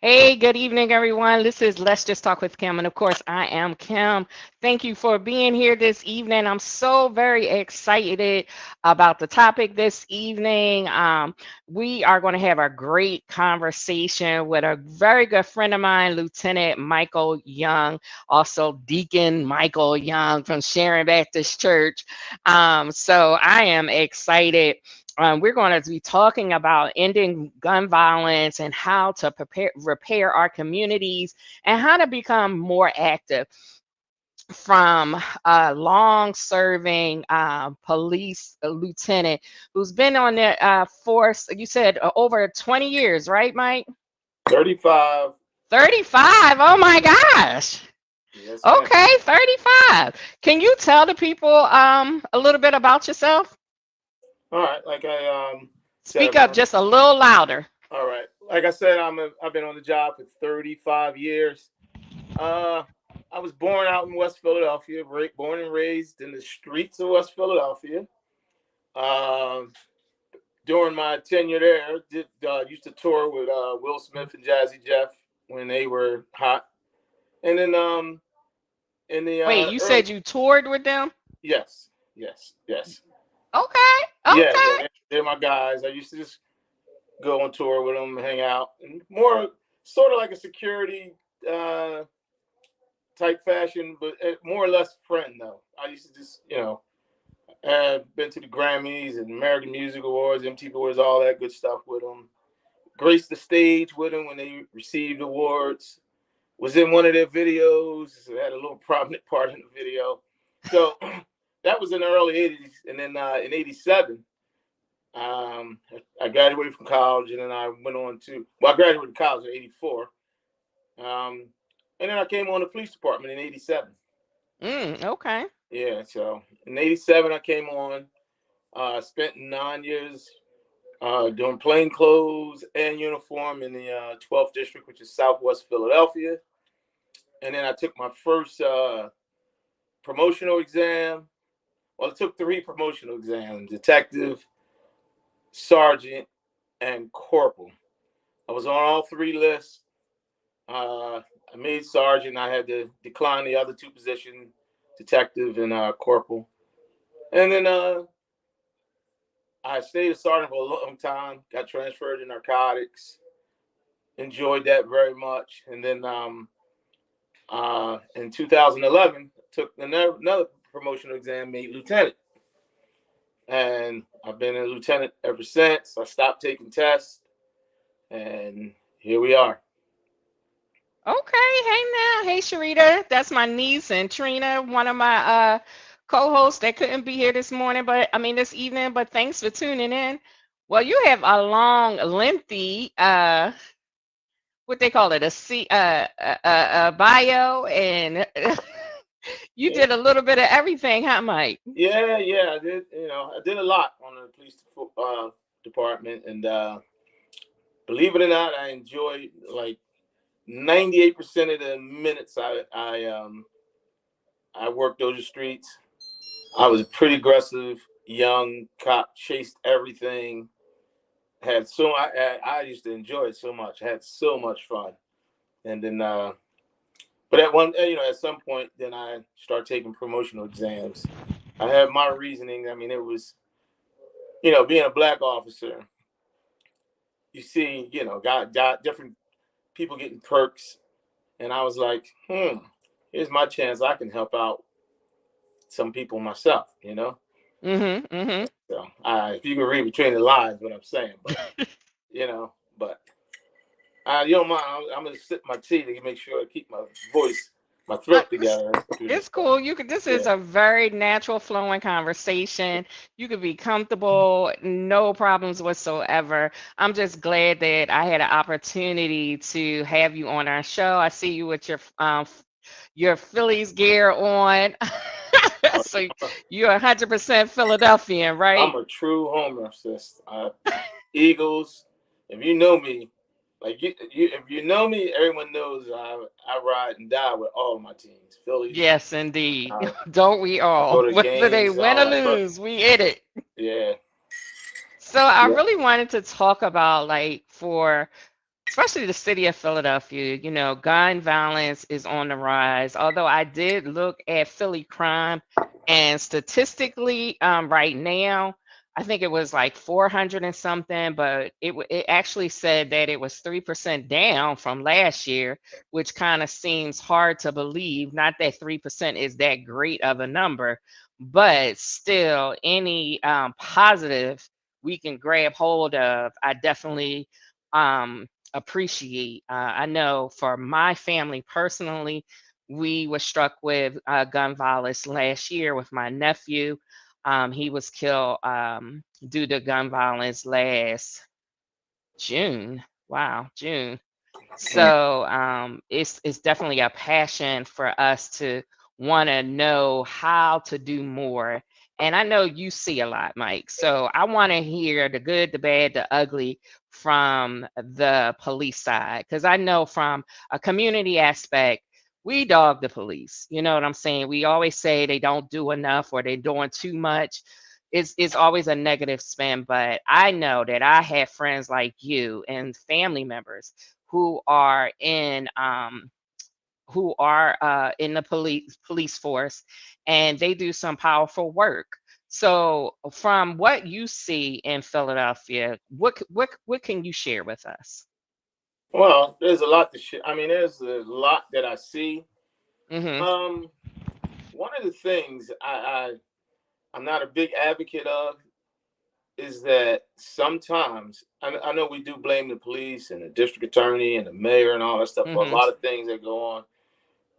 Hey, good evening, everyone. This is Let's Just Talk with Kim. And of course, I am Kim. Thank you for being here this evening. I'm so very excited about the topic this evening. We are going to have a great conversation with a very good friend of mine, Lieutenant Michael Young, also Deacon Michael Young from Sharon Baptist Church. So I am excited. We're going to be talking about ending gun violence and how to repair our communities and how to become more active from a long serving police lieutenant who's been on the force, you said over 20 years, right, Mike? 35. 35. Oh my gosh. Yes, ma'am. Okay, 35. Can you tell the people a little bit about yourself? All right. Like I said, Speak up just a little louder. all right. Like I said, I've been on the job for 35 years. Uh, I was born out in West Philadelphia, born and raised in the streets of West Philadelphia. Um, During my tenure there, used to tour with Will Smith and Jazzy Jeff when they were hot, and then in the Wait, you early said you toured with them? yes, yes, Okay, yeah, okay. they're my guys. I used to just go on tour with them, hang out, and more sort of like a security uh, type fashion, but more or less friend though. I used to just, been to the Grammys and American Music Awards, MTV Awards, all that good stuff with them. Graced the stage with them when they received awards. Was in one of their videos. So had a little prominent part in the video. So that was in the early '80s, and then in '87. I graduated from college, and then I went on to I graduated college in '84, and then I came on the police department in '87. Okay. Yeah, so in '87 I came on. Spent 9 years doing plain clothes and uniform in the 12th district, which is Southwest Philadelphia, and then I took my first promotional exam. Well, I took 3 promotional exams: detective, sergeant, and corporal. I was on all 3 lists. I made sergeant. I had to decline the other 2 positions, detective and corporal. And then I stayed a sergeant for a long time. Got transferred to narcotics. Enjoyed that very much. And then in 2011, took another promotional exam, made lieutenant. And I've been a lieutenant ever since. I stopped taking tests, and here we are. Okay. Hey now. Hey Sharita. That's my niece and Trina, one of my co-hosts that couldn't be here this morning, but I mean this evening, but thanks for tuning in. Well, you have a long, lengthy what they call it, a bio, and you Yeah. did a little bit of everything, huh, Mike? Yeah. I did. I did a lot on the police department, and believe it or not, I enjoyed like 98% of the minutes I worked those streets. I was a pretty aggressive young cop, chased everything. I used to enjoy it so much. I had so much fun, and then but at some point, then I started taking promotional exams. I had my reasoning. I mean, it was being a black officer. You see, got different people getting perks, and I was like, here's my chance. I can help out some people myself. Mm-hmm. So if you can read between the lines, what I'm saying, but you know, but you don't mind. I'm gonna sip my tea to make sure I keep my voice, my throat together through It's this. cool. You could. This is Yeah. a very natural flowing conversation. You could be comfortable, no problems whatsoever. I'm just glad that I had an opportunity to have you on our show. I see you with your Phillies gear on. So you're 100% Philadelphian, I'm right? a true homer, sis. Eagles. If you know me, like if you know me, everyone knows I ride and die with all my teams. Phillies. Yes, indeed. Uh, Don't we I all? go to Whether they games, win all or that. lose, we in it. Yeah, So I yeah. really wanted to talk about like for especially the city of Philadelphia, gun violence is on the rise. Although I did look at Philly crime, and statistically, right now, I think it was like 400 and something, but it actually said that it was 3% down from last year, which kind of seems hard to believe. Not that 3% is that great of a number, but still, any positive we can grab hold of, I definitely appreciate. I know for my family personally, we were struck with gun violence last year with my nephew. He was killed due to gun violence last June. Wow, June. So it's definitely a passion for us to want to know how to do more. And I know you see a lot, Mike. So I want to hear the good, the bad, the ugly from the police side. Because I know from a community aspect, we dog the police. You know what I'm saying? We always say they don't do enough or they're doing too much. It's always a negative spin. But I know that I have friends like you and family members who are in the police force, and they do some powerful work. So from what you see in Philadelphia, what can you share with us? Well, there's a lot to share. I mean, there's a lot that I see. Mhm. Um, One of the things I'm not a big advocate of is that sometimes I know we do blame the police and the district attorney and the mayor and all that stuff for a Mhm. lot of things that go on,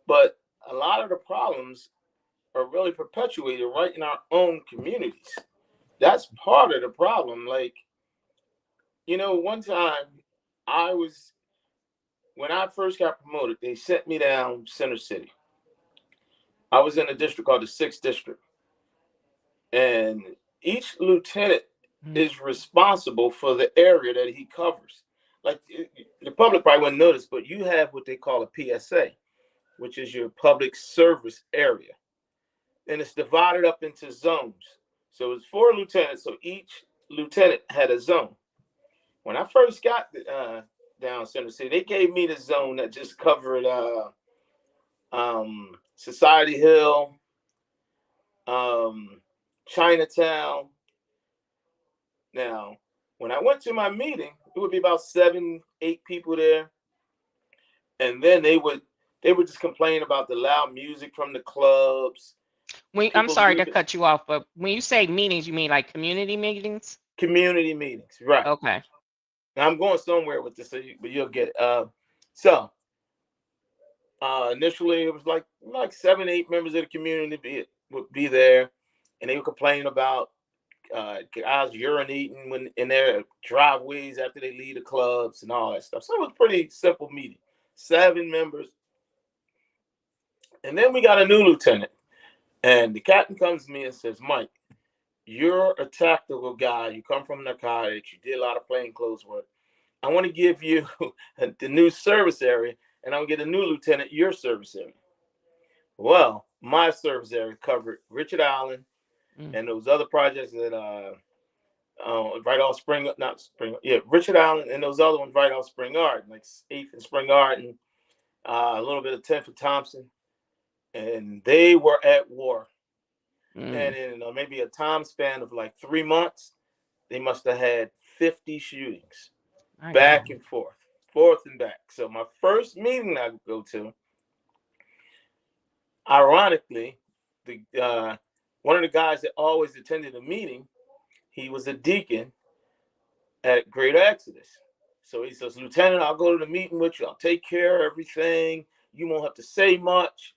but a lot of the problems are really perpetuated right in our own communities. That's part of the problem. Like, one time I was when I first got promoted, they sent me down Center City. I was in a district called the Sixth District, and each lieutenant Mhm. is responsible for the area that he covers. Like the public probably wouldn't notice, but you have what they call a PSA, which is your public service area, and it's divided up into zones. So it's four lieutenants, so each lieutenant had a zone. When I first got down Center City, they gave me the zone that just covered Society Hill, um, Chinatown. Now, when I went to my meeting, it would be about 7, 8 people there, and then they would just complain about the loud music from the clubs, I'm people sorry to leaving cut you off, but when you say meetings, you mean like community meetings? community meetings, right? Okay. Now I'm going somewhere with this, but you'll get it. So initially, it was like 7, 8 members of the community would be there, and they would complain about guys urinating when in their driveways after they leave the clubs and all that stuff. So it was a pretty simple meeting. 7 members, and then we got a new lieutenant, and the captain comes to me and says, "Mike, you're a tactical guy. You come from narcotics. You did a lot of plainclothes work. I want to give you the new service area, and I'm gonna get a new lieutenant your service area." Well, my service area covered Richard Island Mm. and those other projects that right off Spring, not Spring, yeah, Richard Island, and those other ones right off Spring Garden, like 8th and Spring Garden, a little bit of 10th and Thompson, and they were at war. And Mm. in maybe a time span of like 3 months, they must have had 50 shootings My back God. and forth, forth and back. So my first meeting I go to, ironically, the one of the guys that always attended the meeting, he was a deacon at Greater Exodus. So he says, "Lieutenant, I'll go to the meeting with you. I'll take care of everything. You won't have to say much."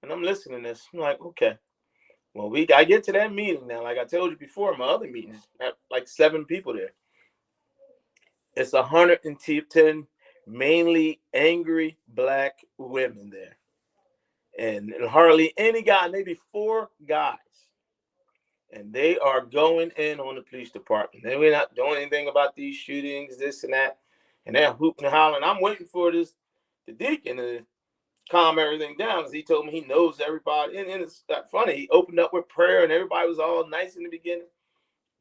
And I'm listening to this. I'm like, okay. Well, I get to that meeting now. Like I told you before, my other meetings have like 7 people there. It's 110 mainly angry black women there, and hardly any guy, maybe 4 guys, and they are going in on the police department. They were not doing anything about these shootings, this and that, and they're hooping and hollering. I'm waiting for the deacon to calm everything down because he told me he knows everybody. And it's funny. He opened up with prayer, and everybody was all nice in the beginning,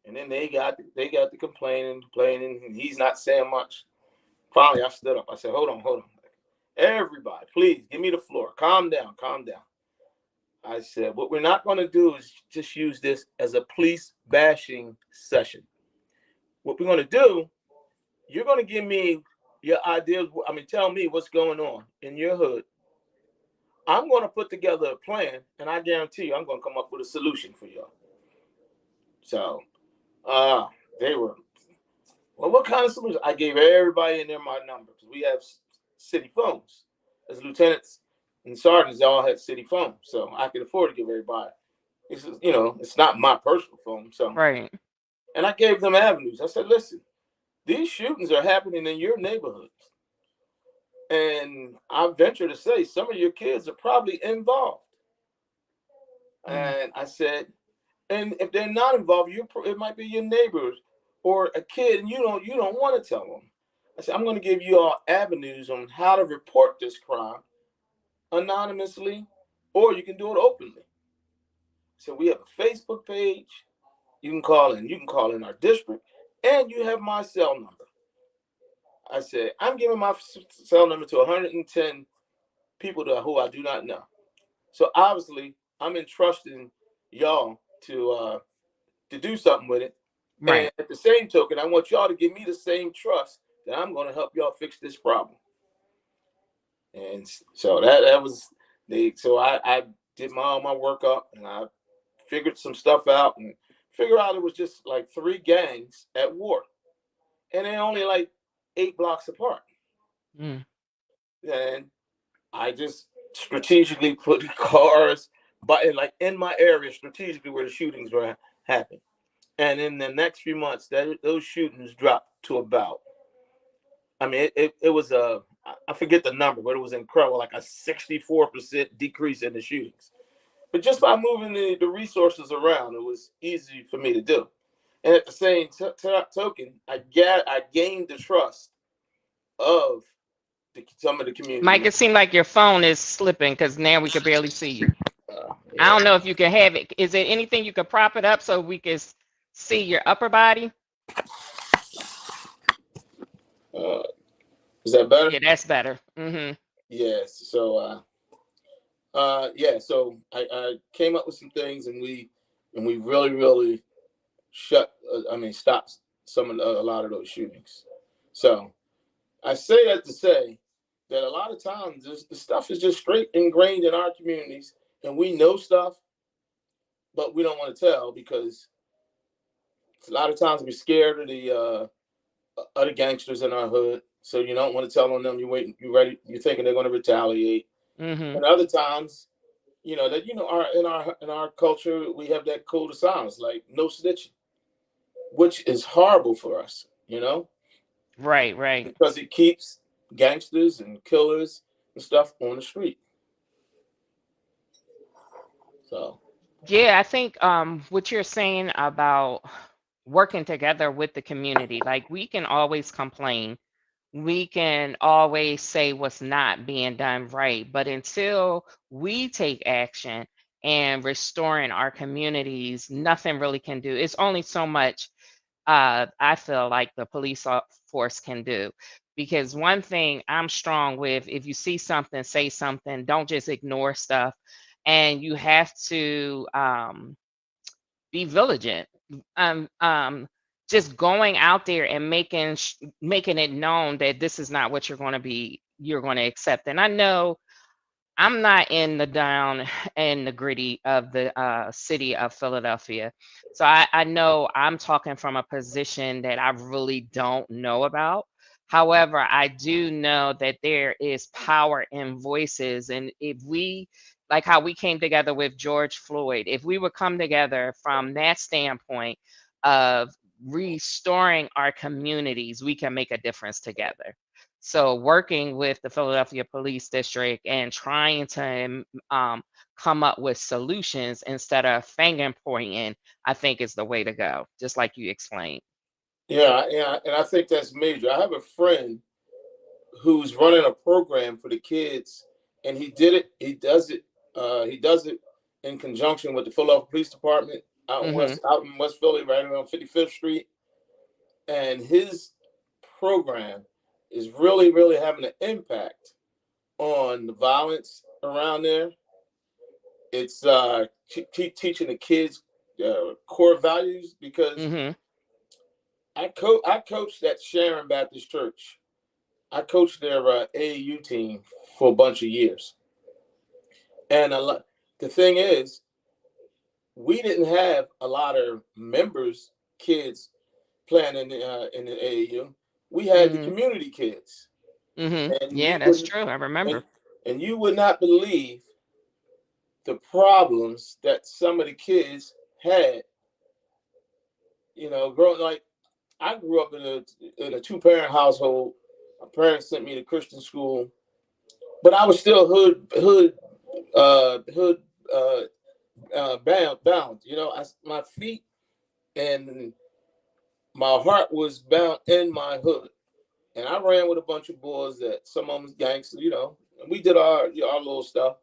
and then they got to complaining, and he's not saying much. Finally, I stood up. I said, hold on. Everybody, please give me the floor. Calm down. I said, what we're not going to do is just use this as a police bashing session. What we're going to do, you're going to give me your ideas. I mean, tell me what's going on in your hood. I'm going to put together a plan, and I guarantee you I'm going to come up with a solution for y'all. So they were, well, what kind of solution? I gave everybody in there my number because we have city phones. As lieutenants and sergeants, they all had city phones. So I could afford to give everybody. It's not my personal phone. So, Right. and I gave them avenues. I said, listen, these shootings are happening in your neighborhoods. And I venture to say some of your kids are probably involved. And I said, and if they're not involved, it might be your neighbors or a kid, and you don't want to tell them. I said, I'm going to give you all avenues on how to report this crime anonymously, or you can do it openly. So we have a Facebook page. You can call in our district, and you have my cell number. I said, I'm giving my cell number to 110 people who I do not know. So obviously, I'm entrusting y'all to do something with it. Right. And at the same token, I want y'all to give me the same trust that I'm going to help y'all fix this problem. And so that was so I did all my work up, and I figured some stuff out and figured out it was just like 3 gangs at war, and they're only like 8 blocks apart. And I just strategically put cars like in my area strategically where the shootings were happening. And in the next few months, those shootings dropped to about, I mean, it was I forget the number, but it was incredible, like a 64% decrease in the shootings. But just by moving the resources around, it was easy for me to do. And at the same token, I gained the trust of some of the community. Mike, it seemed like your phone is slipping because now we could barely see you. I don't know if you can have it. Is there anything you could prop it up so we can see your upper body? Is that better? Yeah, that's better. Yes. So so I came up with some things, and we really stopped a lot of those shootings. So I say that to say that a lot of times the stuff is just straight ingrained in our communities, and we know stuff, but we don't want to tell because a lot of times we're scared of the gangsters in our hood. So you don't want to tell on them. You're thinking they're going to retaliate. And other times, in our culture, we have that code of silence, like no snitching, which is horrible for us, Right. because it keeps gangsters and killers and stuff on the street. So Yeah, I think what you're saying about working together with the community, like we can always complain, we can always say what's not being done right, but until we take action and restoring our communities, nothing really can do. It's only so much I feel like the police force can do. Because one thing I'm strong with, if you see something, say something, don't just ignore stuff. And you have to be vigilant. Just going out there and making it known that this is not what you're going to accept. And I know I'm not in the down and the gritty of the city of Philadelphia. So I know I'm talking from a position that I really don't know about. However, I do know that there is power in voices. And if we, like how we came together with George Floyd, if we would come together from that standpoint of restoring our communities, we can make a difference together. So working with the Philadelphia Police District and trying to come up with solutions instead of finger pointing, I think is the way to go, just like you explained. yeah, and I think that's major. I have a friend who's running a program for the kids, and he does it in conjunction with the Philadelphia Police Department out in West Philly, right around 55th Street. And his program is really, really having an impact on the violence around there. It's teaching the kids core values because Mm-hmm. I coached at Sharon Baptist Church. I coached their AAU team for a bunch of years, and the thing is, we didn't have a lot of members, kids playing in the AAU. We had the Mm-hmm. community kids, Mm-hmm. and Yeah, you that's wouldn't true. I and remember. and you would not believe the problems that some of the kids had. Growing like I grew up in a two-parent household. My parents sent me to Christian school, but I was still hood uh, bound. My feet and my heart was bound in my hood, and I ran with a bunch of boys that some of them was gangsters. And we did our little stuff,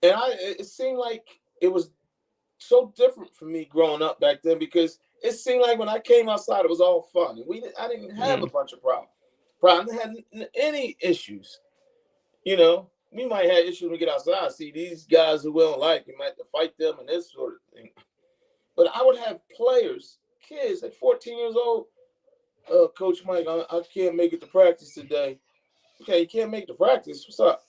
and it seemed like it was so different for me growing up back then because it seemed like when I came outside, it was all fun. And I didn't have a Mm, bunch of problems. I had any issues. We might have issues when we get outside. See these guys who we don't like, you might have to fight them and this sort of thing. But I would have players, kids at 14 years old. Coach Mike, I can't make it to practice today. Okay, you can't make it to practice. What's up?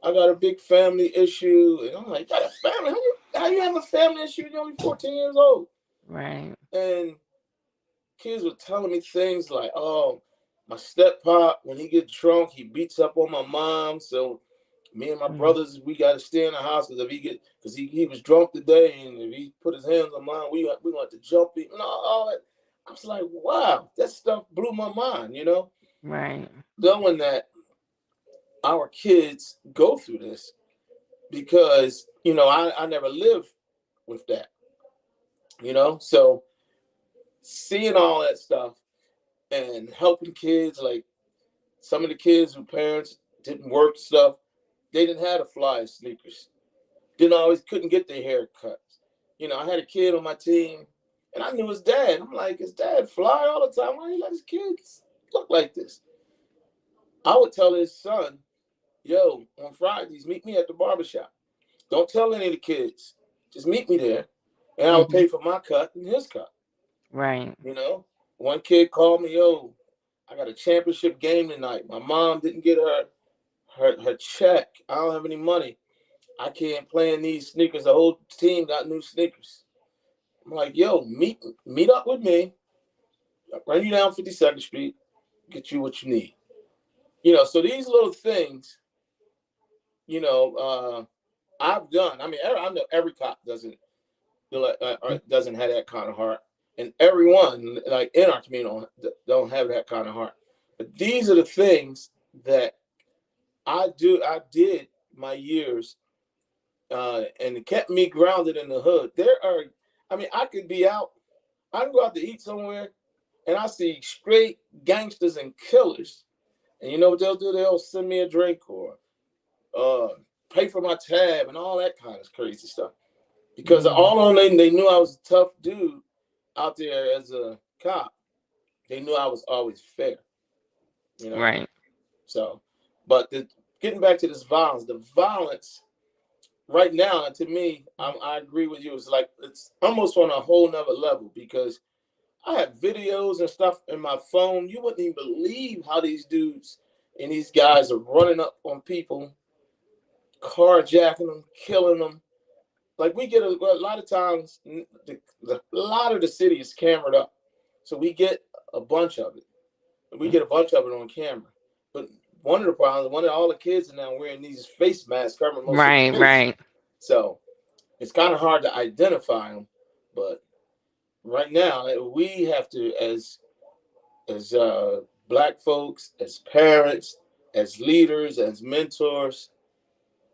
I got a big family issue, and I'm like, got a family? How you have a family issue? You're only 14 years old, right. and kids were telling me things like, "Oh, my step pop when he gets drunk, he beats up on my mom. So me and my Mm, brothers, we got to stay in the house because he was drunk today, and if he put his hands on mine, we want to jump him and all that." I was like, "Wow, that stuff blew my mind." right. Knowing that our kids go through this because I never lived with that. So seeing all that stuff and helping kids, like some of the kids who parents didn't work stuff, they didn't have the fly sneakers, didn't always couldn't get their hair cut. I had a kid on my team, and I knew his dad. I'm like, his dad fly all the time. Why he let his kids look like this? I would tell his son, yo, on Fridays, meet me at the barbershop. Don't tell any of the kids. Just meet me there, and I would Mm-hmm. pay for my cut and his cut. Right. You know, one kid called me, yo, I got a championship game tonight. My mom didn't get her check. I don't have any money. I can't play in these sneakers. The whole team got new sneakers. I'm like, yo, meet up with me. I'll run you down 52nd Street, get you what you need. So these little things, you know, I've done. I mean, I know every cop doesn't have that kind of heart, and everyone like in our community don't have that kind of heart. But these are the things that I did my years, and it kept me grounded in the hood. I mean, I could be out. I can go out to eat somewhere, and I see straight gangsters and killers, and you know what they'll do? They'll send me a drink or uh, pay for my tab and all that kind of crazy stuff. Because Mm, all on they knew I was a tough dude out there as a cop. They knew I was always fair, you know. right. So, but getting back to this violence, the violence right now, to me, I agree with you. It's almost on a whole nother level because I have videos and stuff in my phone. You wouldn't even believe how these dudes and these guys are running up on people, carjacking them, killing them. Like we get a lot of times, a lot of the city is camered up, so we get a bunch of it. We Mm, get a bunch of it on camera. But one of the problems, all the kids are now wearing these face masks covering most of right. their face, Right. so it's kind of hard to identify them. But right now, we have to, as black folks, as parents, as leaders, as mentors,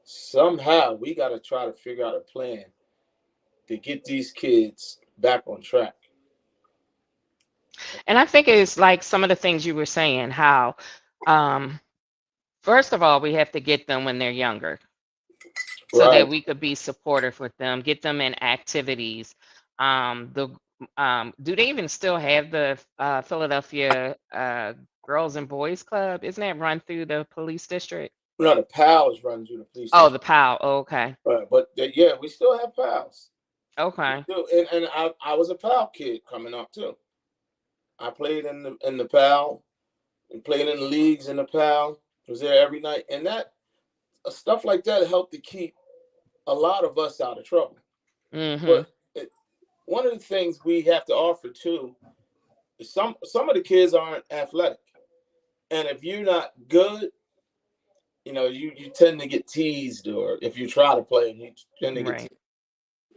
somehow we got to try to figure out a plan to get these kids back on track. And I think it's like some of the things you were saying, how um, first of all, we have to get them when they're younger so that Right. we could be supportive with them, get them in activities. The Do they even still have the Philadelphia Girls and Boys Club? Isn't that run through the police district? No, the pals run through the police Oh, station. the PAL. Oh, okay. But yeah, we still have pals. We Okay. still, and I was a pal kid coming up too. I played in the pal and played in the leagues in the pal. Was there every night, and that stuff like that helped to keep a lot of us out of trouble. Mm-hmm. But one of the things we have to offer too is some of the kids aren't athletic, and if you're not good, you tend to get teased, or if you try to play, you tend to get Right. teased.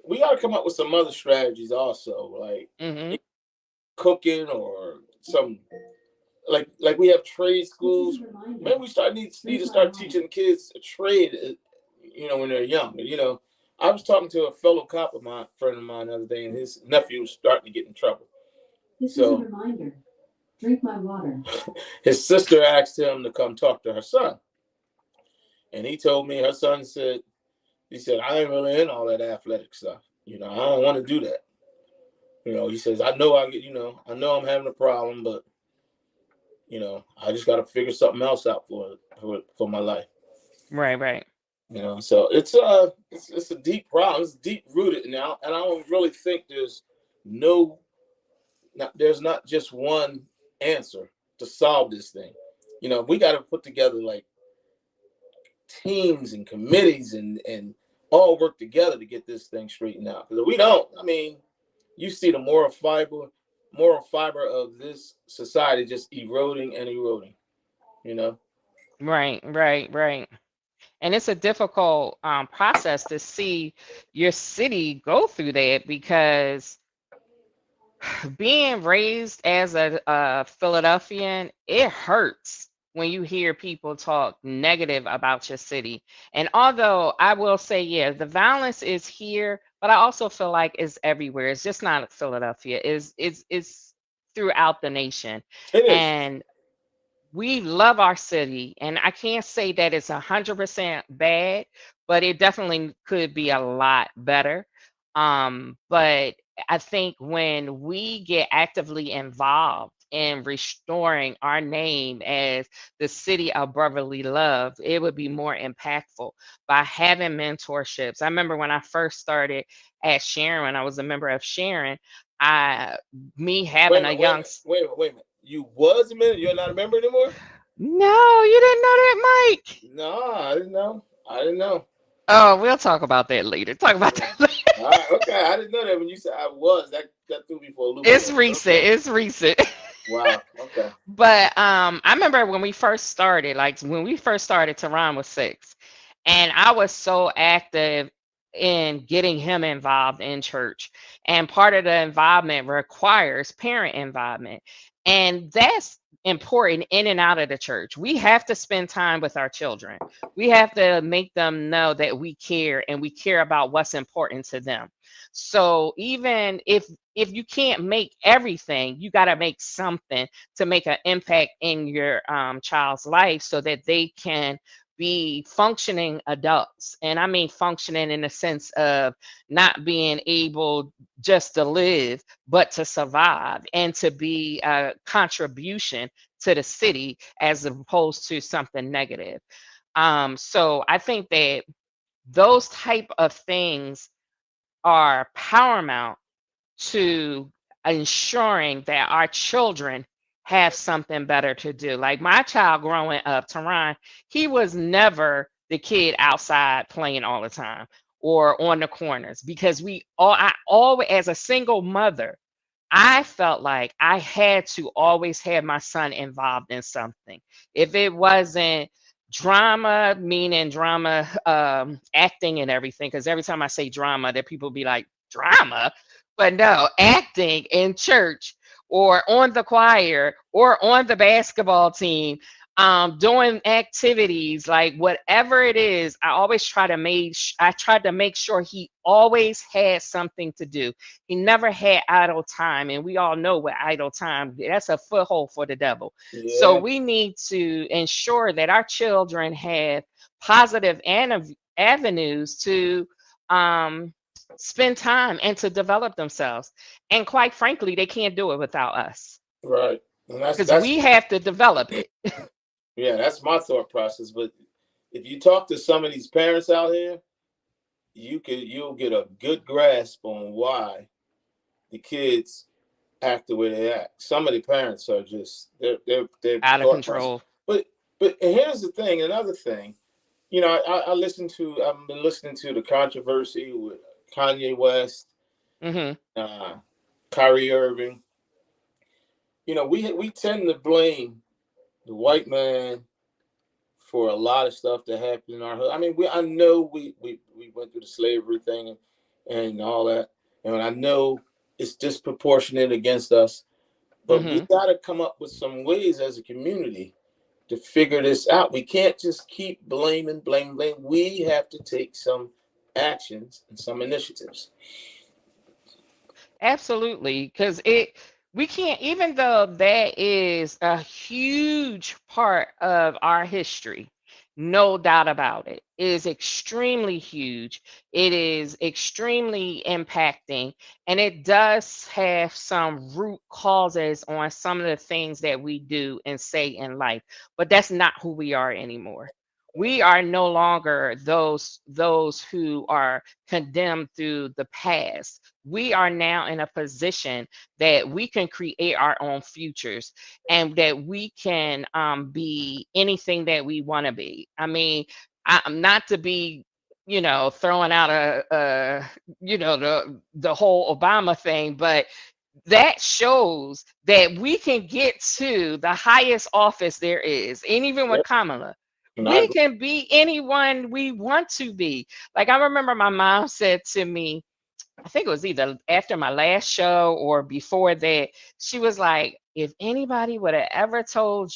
We got to come up with some other strategies also, like Mm-hmm. cooking or some like we have trade schools. Maybe we need to start teaching kids a trade, when they're young. I was talking to a fellow cop of mine, friend of mine, the other day, and his nephew was starting to get in trouble. This is a reminder. Drink my water. His sister asked him to come talk to her son, and he told me her son said, he said, I ain't really in all that athletic stuff. I don't want to do that. He says, I know I know I'm having a problem, but I just got to figure something else out for my life. Right. Right. So it's a deep problem. It's deep rooted now, and I don't really think no, there's not just one answer to solve this thing. We got to put together like teams and committees and all work together to get this thing straightened out. Because if we don't, you see the moral fiber of this society just eroding and eroding. You know. Right. Right. Right. And it's a difficult process to see your city go through that because being raised as a Philadelphian, it hurts when you hear people talk negative about your city. And although I will say, yeah, the violence is here, but I also feel like it's everywhere. It's just not Philadelphia. It's throughout the nation. It is. And we love our city, and I can't say that it's 100% bad, but it definitely could be a lot better. But I think when we get actively involved in restoring our name as the city of brotherly love, it would be more impactful by having mentorships. I remember when I first started at Sharon, when I was a member of Sharon, I me Wait a having a minute. Wait a young minute. Wait a minute. Wait a minute. You was a minute. You're not a member anymore. No, you didn't know that, Mike. No, I didn't know. I didn't know. Oh, we'll talk about that later. Talk about Yeah. that later. All right. Okay. I didn't know that when you said I was. That threw me for a loop a It's little bit. recent. Okay. It's recent. Wow. Okay. But I remember when we first started, like when we first started, Teron was 6. And I was so active in getting him involved in church. And part of the involvement requires parent involvement. And that's important in and out of the church. We have to spend time with our children. We have to make them know that we care and we care about what's important to them. So even if you can't make everything, you got to make something to make an impact in your child's life so that they can be functioning adults. And I mean functioning in the sense of not being able just to live, but to survive and to be a contribution to the city as opposed to something negative. So I think that those type of things are paramount to ensuring that our children have something better to do. Like my child growing up, Teron, he was never the kid outside playing all the time or on the corners because I always, as a single mother, I felt like I had to always have my son involved in something. If it wasn't drama, meaning drama, acting and everything, because every time I say drama, that people be like, drama? But no, acting in church or on the choir or on the basketball team, doing activities like whatever it is. I tried to make sure he always had something to do. He never had idle time, and we all know what idle time, that's a foothold for the devil. So Yeah. we need to ensure that our children have positive avenues to um spend time and to develop themselves. And quite frankly, they can't do it without us Right. And because that's we have to develop it. yeah, that's my thought process. But if you talk to some of these parents out here, you'll get a good grasp on why the kids act the way they act. Some of the parents are just their Out of thought process. control. But here's the thing, another thing. I've been listening to the controversy with Kanye West, Hmm. uh, Kyrie Irving. We tend to blame the white man for a lot of stuff that happened in our hood. I mean, I know we went through the slavery thing and all that, and I know it's disproportionate against us. But we Hmm. got to come up with some ways as a community to figure this out. We can't just keep blaming. We have to take some actions and some initiatives. Absolutely, because we can't, even though that is a huge part of our history, no doubt about it, is extremely huge. It is extremely impacting, and it does have some root causes on some of the things that we do and say in life, but that's not who we are anymore. We are no longer those who are condemned through the past. We are now in a position that we can create our own futures and that we can be anything that we want to be. I mean, I'm not to be, throwing out the whole Obama thing, but that shows that we can get to the highest office there is. And even with Yep. Kamala, And I we agree. can be anyone we want to be. Like I remember my mom said to me, I think it was either after my last show or before that, she was like, if anybody would have ever told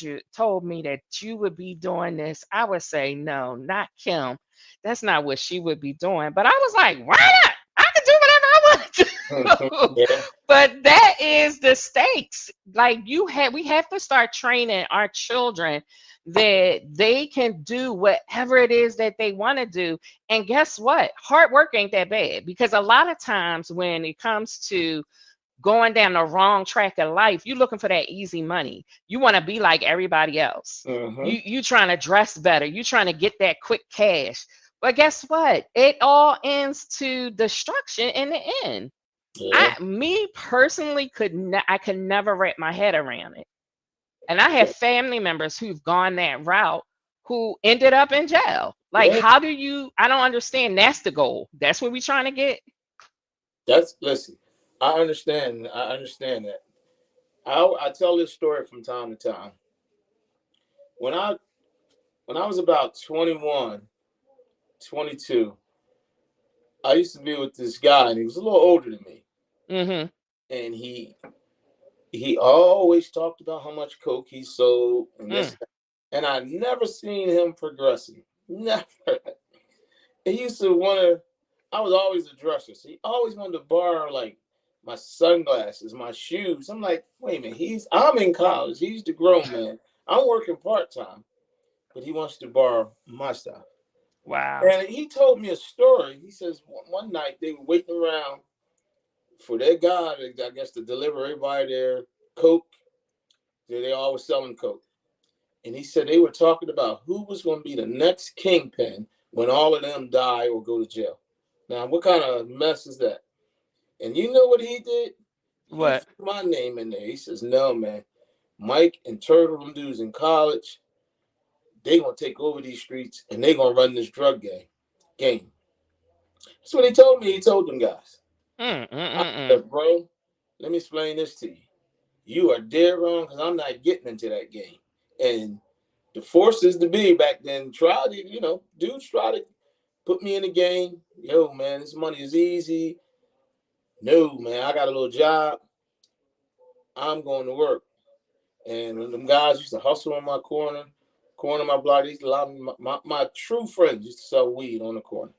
me that you would be doing this, I would say, no, not Kim. That's not what she would be doing. But I was like, why not? I can do whatever I want to Mhm. do. Yeah. But that is the stakes. Like we have to start training our children that they can do whatever it is that they want to do. And guess what? Hard work ain't that bad, because a lot of times when it comes to going down the wrong track of life, you're looking for that easy money. You want to be like everybody else. Hmm. You trying to dress better. You trying to get that quick cash. But guess what? It all ends to destruction in the end. Yeah. Me personally I could never wrap my head around it. And I have family members who've gone that route who ended up in jail. Like, Yeah. how do you? I don't understand. That's the goal. That's what we're trying to get. That's listen. I understand. I understand that. I tell this story from time to time. When I when I was about 21, 22, I used to be with this guy, and he was a little older than me, Hmm. and he always talked about how much coke he sold and Mm. this, and I never seen him progressing. Never. He used to want to. I was always a dresser, so he always wanted to borrow like my sunglasses, my shoes. I'm like, wait a minute, I'm in college. He's the grown man. I'm working part time, but he wants to borrow my stuff. Wow. And he told me a story. He says one night they were waiting around for their guy, I guess, to deliver everybody their coke. They always selling coke. And he said they were talking about who was going to be the next kingpin when all of them die or go to jail. Now, what kind of mess is that? And you know what he did? He What? threw my name in there. He says, no, man. Mike and Turtle, them dudes in college, they going to take over these streets and they going to run this drug game. That's what he told me. He told them guys. Mm, mm, I mm, mm. said, bro, let me explain this to you. You are dead wrong because I'm not getting into that game. And the forces to be back then tried to, dudes try to put me in the game. Yo, man, this money is easy. No, man, I got a little job. I'm going to work. And them guys used to hustle on my corner of my block. They used to allow me, my true friends used to sell weed on the corner.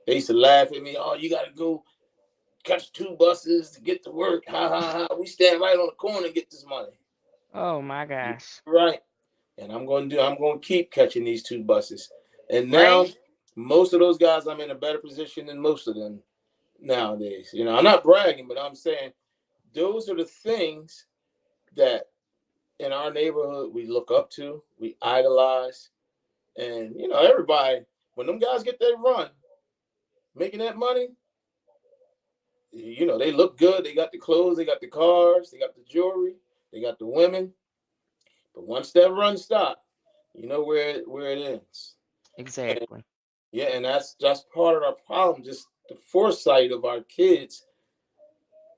They used to laugh at me. Oh, you got to go catch two buses to get to work. Ha, ha, ha. We stand right on the corner and get this money. Oh my gosh. Right. And I'm going to keep catching these two buses. And now Right? most of those guys, I'm in a better position than most of them. nowadays. You know, I'm not bragging, but I'm saying those are the things that in our neighborhood we look up to, we idolize, and you know, everybody when them guys get their run, making that money, you know, they look good. They got the clothes, they got the cars, they got the jewelry, they got the women. But once that run stops, you know where it ends. And Exactly. yeah, and that's part of our problem. Just the foresight of our kids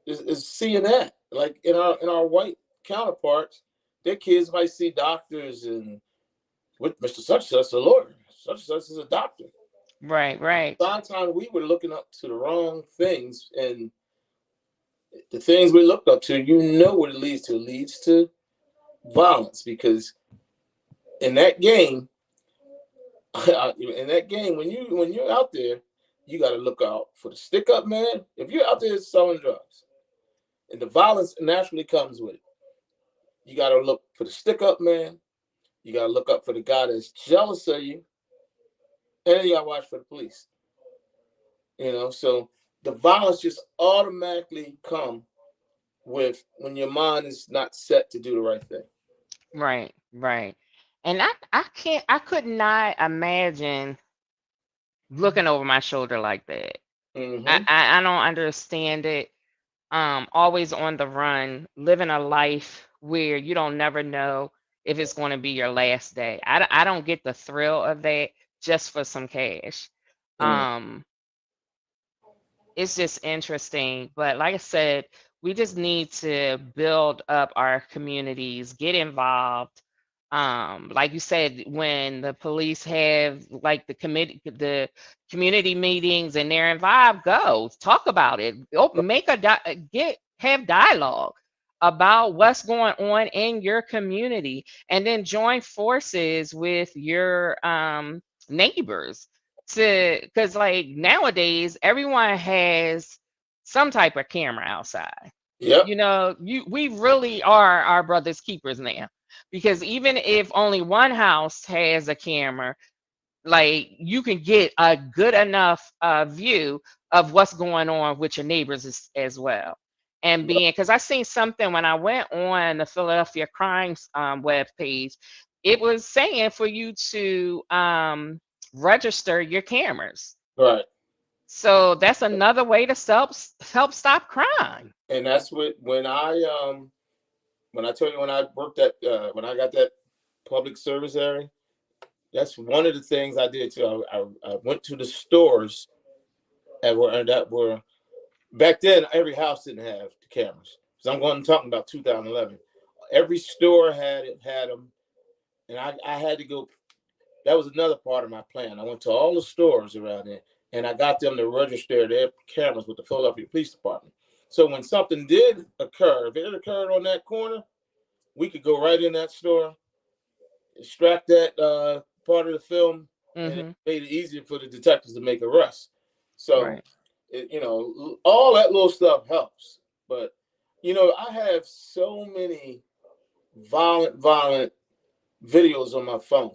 is seeing that. Like in our white counterparts, their kids might see doctors and with Mr. Such and such a lawyer, such and such is a doctor. Right, right, A lot of times we were looking up to the wrong things, and the things we looked up to, you know what it leads to. It leads to violence because in that game, in that game, when you're out there, you got to look out for the stick up man. If you're out there selling drugs, and the violence naturally comes with it, you got to look for the stick up man. You got to look up for the guy that's jealous of you, and you got to watch for the police. You know, so the violence just automatically come with when your mind is not set to do the right thing. right, right. And I could not imagine looking over my shoulder like that. Mm-hmm. I don't understand it. Always on the run, living a life where you don't never know if it's going to be your last day. I don't get the thrill of that just for some cash. Mm. Um, it's just interesting. But like I said, we just need to build up our communities, get involved. Like you said, when the police have like the community meetings and they're involved, go talk about it. Make have dialogue about what's going on in your community, and then join forces with your neighbors to, because like nowadays everyone has some type of camera outside. Yep. You know, we really are our brother's keepers now, because even if only one house has a camera, like you can get a good enough view of what's going on with your neighbors as well. And Yep. being, because I seen something when I went on the Philadelphia Crimes web page, it was saying for you to register your cameras. Right. So that's another way to help stop crime. And that's what when I tell you when I worked at when I got that public service area, that's one of the things I did too. I went to the stores that were back then. Every house didn't have the cameras. So I'm going talking about 2011. Every store had them, and I had to go. That was another part of my plan. I went to all the stores around there, and I got them to register their cameras with the Philadelphia Police Department. So when something did occur, if it occurred on that corner, we could go right in that store, extract that part of the film, and it Hmm. made it easier for the detectives to make arrests. So, Right. you know, all that little stuff helps. But, you know, I have so many violent videos on my phone.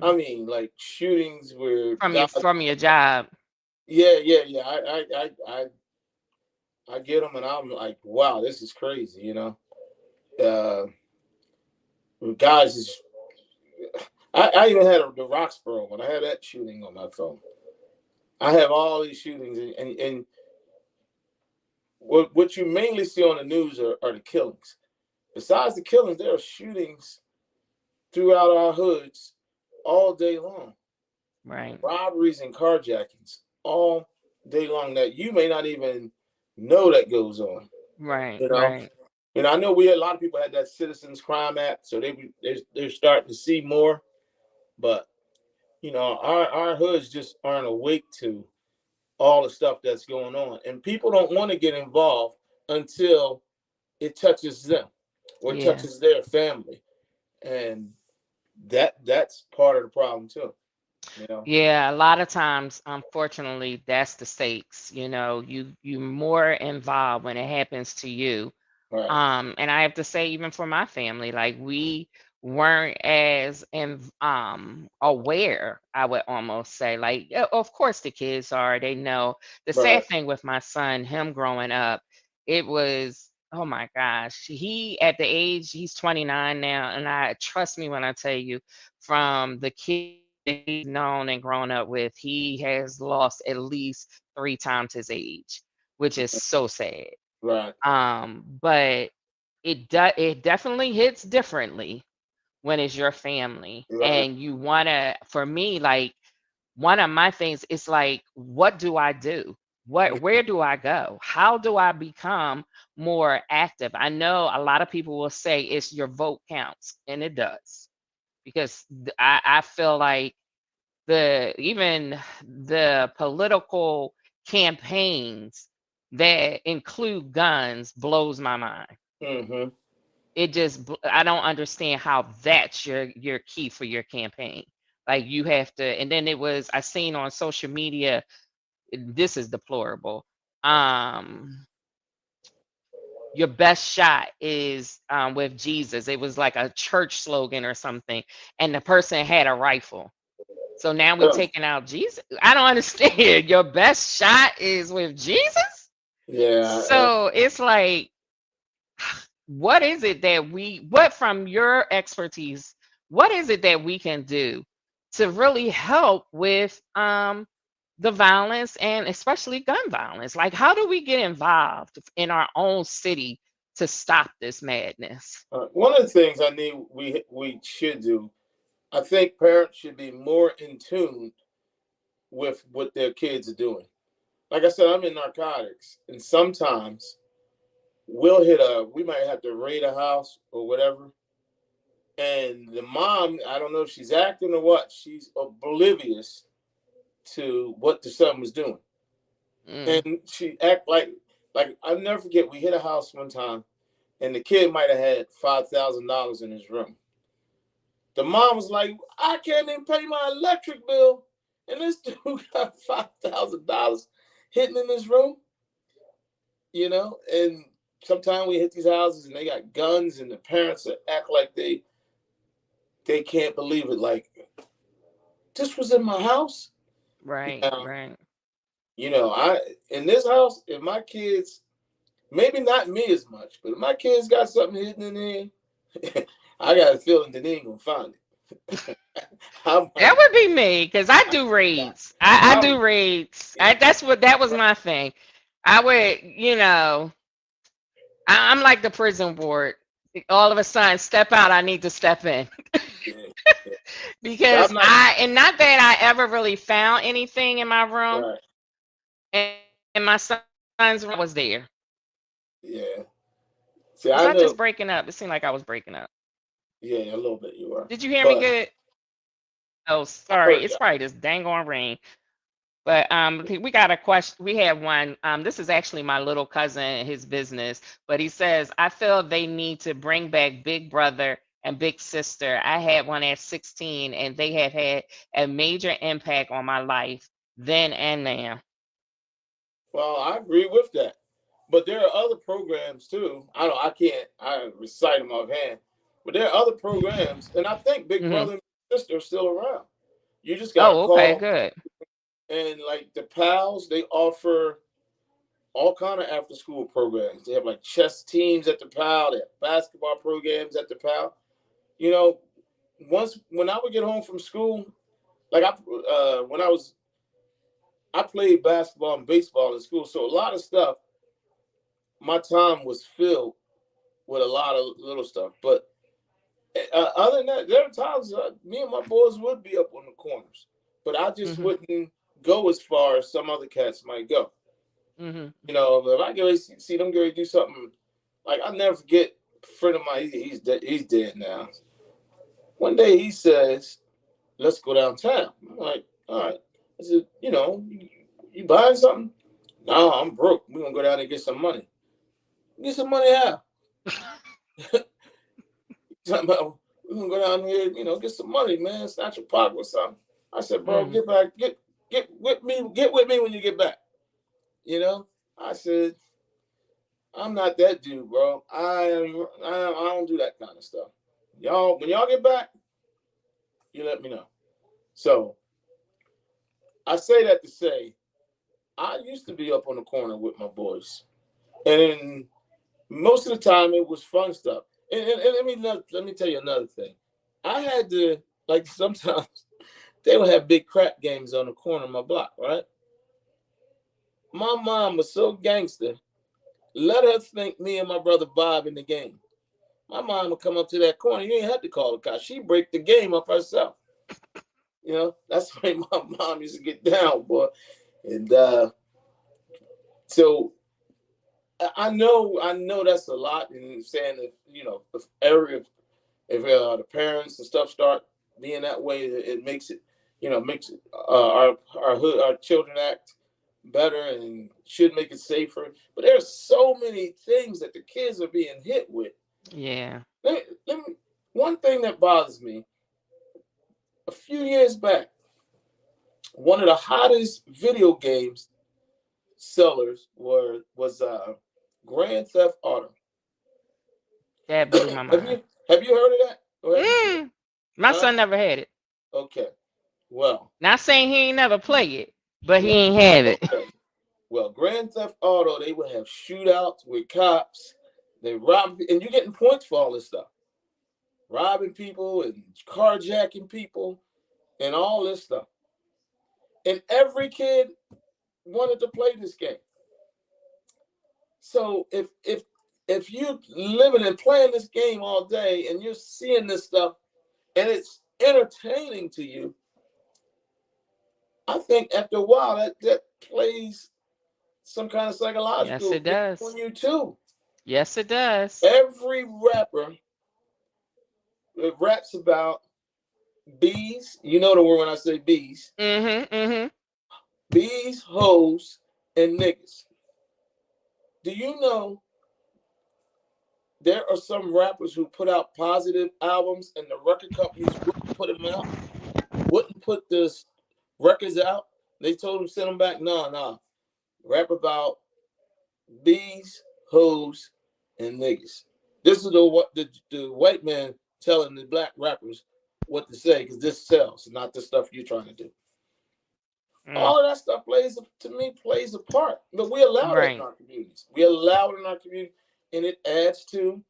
I Mm. mean, like shootings where guys. From your job. Yeah, yeah, yeah. I get them, and I'm like, wow, this is crazy. You know, uh, guys is. I even had the Roxborough when I had that shooting on my phone. I have all these shootings, and what you mainly see on the news are the killings. Besides the killings, there are shootings throughout our hoods all day long. Right. Robberies and carjackings all day long that you may not even know that goes on. Right. You know, Right. I know we had a lot of people had that Citizens Crime Act, so they're starting to see more. But you know, our hoods just aren't awake to all the stuff that's going on, and people don't want to get involved until it touches them or it Yeah. touches their family, and that's part of the problem too. You know, Yeah, a lot of times, unfortunately, that's the stakes. You know, you more involved when it happens to you. right? And I have to say, even for my family, like weren't as aware, I would almost say. Like, of course the kids are, they know. The Right. sad thing with my son, him growing up, it was, oh my gosh, he at the age, he's 29 now, and I trust me when I tell you, from the kids he's known and grown up with, he has lost at least 3 times his age, which is so sad. Right. But it definitely hits differently when it's your family, Right. and you wanna, for me, like, one of my things is like, what do I do? Where do I go? How do I become more active? I know a lot of people will say it's your vote counts, and it does, because I feel like even the political campaigns that include guns blows my mind. Mm-hmm. It just I don't understand how that's your key for your campaign. Like, you have to, and then it was, I seen on social media, this is deplorable. Um your best shot is with Jesus. It was like a church slogan or something, and the person had a rifle. So now we taking out Jesus. I don't understand. Your best shot is with Jesus. Yeah. So it's like, what is it that what from your expertise, what is it that we can do to really help with the violence, and especially gun violence? Like, how do we get involved in our own city to stop this madness? One of the things I need we should do. I think parents should be more in tune with what their kids are doing. Like I said, I'm in narcotics, and sometimes we might have to raid a house or whatever, and the mom, I don't know if she's acting or what, she's oblivious to what the son was doing, Mm, and she act like I'll never forget. We hit a house one time, and the kid might have had $5,000 in his room. The mom was like, "I can't even pay my electric bill, and this dude got $5,000 hidden in his room." And sometimes we hit these houses and they got guns, and the parents act like they can't believe it. Like, this was in my house. right, Now, right. I in this house, if my kids, maybe not me as much, but if my kids got something hidden in there, I got a feeling that they ain't gonna find it. I That might, would be me, because I do raids. I I, do raids. That was my thing. I would, I'm like the prison board. All of a sudden, step out, I need to step in. yeah, yeah. Because I'm not and not that I ever really found anything in my room, right. and my son's room was there. Yeah. See, Was I I just know. breaking up? It seemed like I was breaking up. Yeah, a little bit you are, Did you hear me but good? Oh, I sorry. heard It's you. probably this dang on rain. But we got a question. We had one. This is actually my little cousin, his business. But he says, I feel they need to bring back Big Brother and Big Sister. I had one at 16, and they have had a major impact on my life then and now. Well, I agree with that. But there are other programs too. I can't I recite them offhand. But there are other programs, and I think Big Hmm. Brother and Big Sister are still around. You just gotta Oh, okay, call, good. and like the pals, they offer all kind of after school programs. They have like chess teams at the pal, they have basketball programs at the pal. You know, once when I would get home from school, like when I played basketball and baseball in school, so a lot of stuff. My time was filled with a lot of little stuff, but other than that, there are times me and my boys would be up on the corners, but I just Hmm. wouldn't go as far as some other cats might go. Hmm. If I go see them go do something, like I never forget. A friend of mine, he's dead. He's dead now. One day he says, "Let's go downtown." I'm like, "All right." I said, "You buying something?" No, I'm broke. We're gonna go down and get some money. Get some money how? Talking about, we're gonna go down here, get some money, man. Snatch a pocket or something. I said, bro, Hmm. get back, get with me when you get back. You know? I said, I'm not that dude, bro. I don't do that kind of stuff. Y'all, when y'all get back, you let me know. So I say that to say, I used to be up on the corner with my boys, and most of the time it was fun stuff. And let me tell you another thing. I had to, like, sometimes they would have big crap games on the corner of my block, right? My mom was so gangster. Let her think me and my brother Bob in the game. My mom would come up to that corner. You ain't had to call the cops. She break the game up herself. You know, that's the way my mom used to get down, boy. And so I know that's a lot. And saying that, if the parents and stuff start being that way, it makes it, makes our children act better and should make it safer. But there's so many things that the kids are being hit with. Yeah. One thing that bothers me, a few years back, one of the hottest video games sellers was Grand Theft Auto. That blew my have mind. you have you heard of that or have you seen it? My Huh? son never had it. Okay. Well, Not saying he ain't never play it, but he ain't have it. okay. Well, Grand Theft Auto, they would have shootouts with cops. They rob, and you're getting points for all this stuff, robbing people and carjacking people and all this stuff. And every kid wanted to play this game. So if you living and playing this game all day and you're seeing this stuff and it's entertaining to you, I think after a while that plays some kind of Yes, psychological it game on does. you too. Yes, it does. Every rapper raps about bees. You know the word when I say bees. Mm-hmm. Mm-hmm. Bees, hoes, and niggas. Do you know there are some rappers who put out positive albums and the record companies wouldn't put them out, wouldn't put the records out? They told them send them back. No, no. Rap about bees, hoes, and niggas. This is the white man telling the black rappers what to say because this sells, not the stuff you're trying to do. Mm. All of that stuff plays a part, but we allow that in Right. our communities. We allow it in our community, and it adds to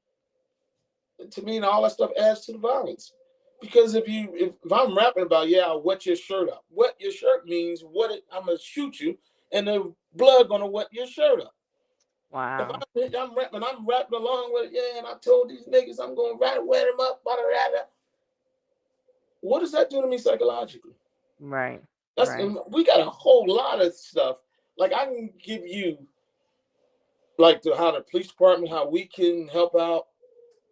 me, and all that stuff adds to the violence. Because if I'm rapping about, yeah, I'll wet your shirt up. Wet your shirt means I'm gonna shoot you, and the blood gonna wet your shirt up. If Wow. I'm rapping along with it, yeah, and I told these niggas I'm gonna wet them up, blah, blah, blah. What does that do to me psychologically? Right. That's Right. we got a whole lot of stuff. Like I can give you like how the police department, how we can help out,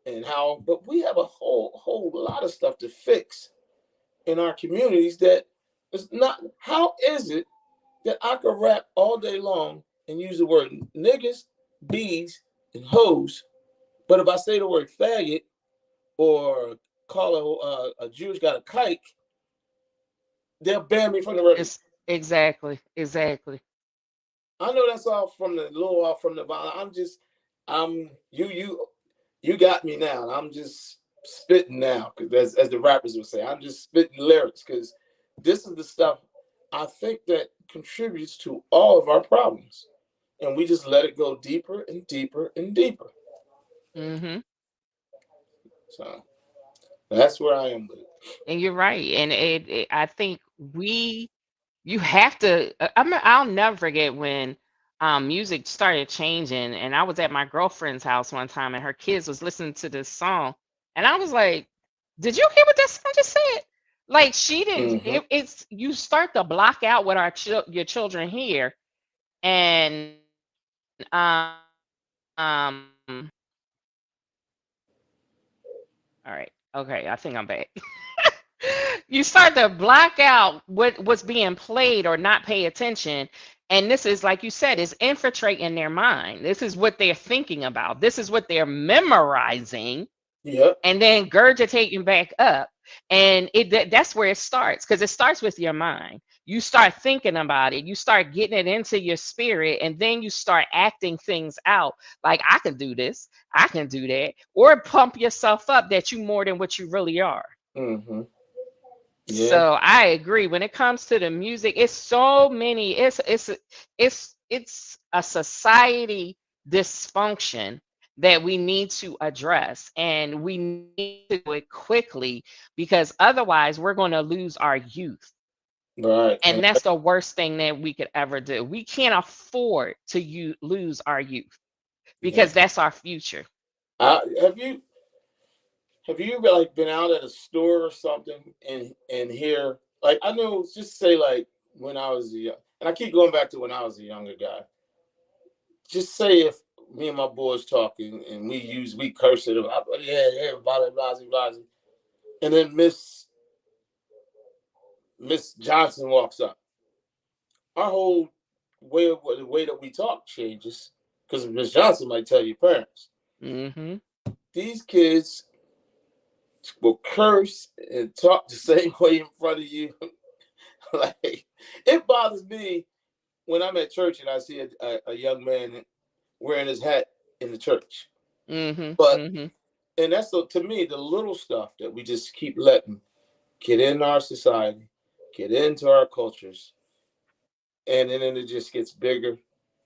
and how, but we have a whole lot of stuff to fix in our communities that is not. How is it that I could rap all day long and use the word niggas, bees, and hoes, but if I say the word faggot or call a Jewish guy a kike, they'll ban me from the record. It's exactly. Exactly. I know that's all from the law, from the bottom. I'm you got me now. I'm just spitting now, because as the rappers would say, I'm just spitting lyrics because this is the stuff I think that contributes to all of our problems, and we just let it go deeper and deeper and deeper. Mm-hmm. So that's where I am with it. And you're right. And I think you have to. I'll never forget when music started changing, and I was at my girlfriend's house one time, and her kids was listening to this song, and I was like, "Did you hear what that song just said?" Like she didn't. Mm-hmm. It's you start to block out what your children hear, and all right, okay, I think I'm back. You start to block out what's being played or not pay attention, and this is, like you said, is infiltrating their mind. This is what they're thinking about, this is what they're memorizing, Yep. and then gurgitating back up. And that's where it starts, because it starts with your mind. you start thinking about it, you start getting it into your spirit, and then you start acting things out like, I can do this, I can do that, or pump yourself up that you more than what you really are. Mm-hmm. Yeah. So I agree. When it comes to the music, it's so many. It's a society dysfunction that we need to address, and we need to do it quickly, because otherwise we're going to lose our youth, Right. and that's the worst thing that we could ever do. We can't afford to lose our youth, Yeah. because that's our future. Have you like been out at a store or something and hear, like, I know, just say like when I was a young, and I keep going back to when I was a younger guy. Just say if me and my boys talking and we curse it about, yeah, yeah, blah blah blah blah, and then Miss Johnson walks up, our whole the way that we talk changes, because Miss Johnson might tell your parents. Hmm. These kids will curse and talk the same way in front of you. Like, it bothers me when I'm at church and I see a young man wearing his hat in the church. Hmm. But Hmm. and that's to me the little stuff that we just keep letting get in our society, get into our cultures, and then it just gets bigger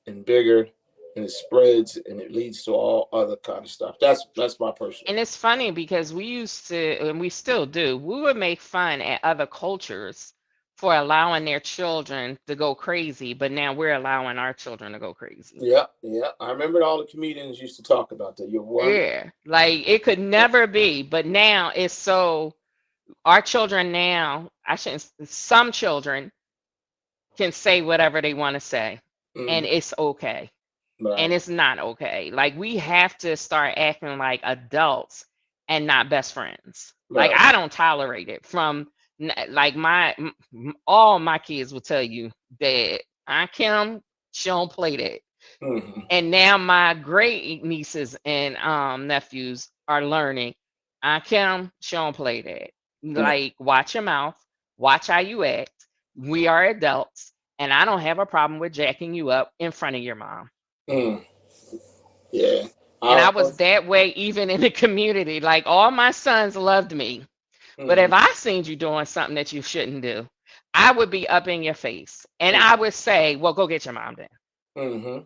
and bigger, and it spreads and it leads to all other kind of stuff. That's my personal. And it's funny because we used to, and we still do, we would make fun at other cultures for allowing their children to go crazy, but now we're allowing our children to go crazy. Yeah, yeah. I remember all the comedians used to talk about that. You're one. Yeah, like it could never be, but now it's so, our children now, I shouldn't, some children can say whatever they want to say, and Mm-hmm. it's okay. And Right, it's not okay. Like, we have to start acting like adults and not best friends. Like, right. I don't tolerate it from like all my kids will tell you that Aunt Kim, she don't play that. Mm-hmm. And now my great nieces and nephews are learning, Aunt Kim, she don't play that. Yeah. Like, watch your mouth, watch how you act. We are adults, and I don't have a problem with jacking you up in front of your mom. Mm. Yeah. And I I was was. that way even in the community. Like, all my sons loved me. But Mm-hmm. if I seen you doing something that you shouldn't do, I would be up in your face. And I would say, well, go get your mom then. Mm-hmm.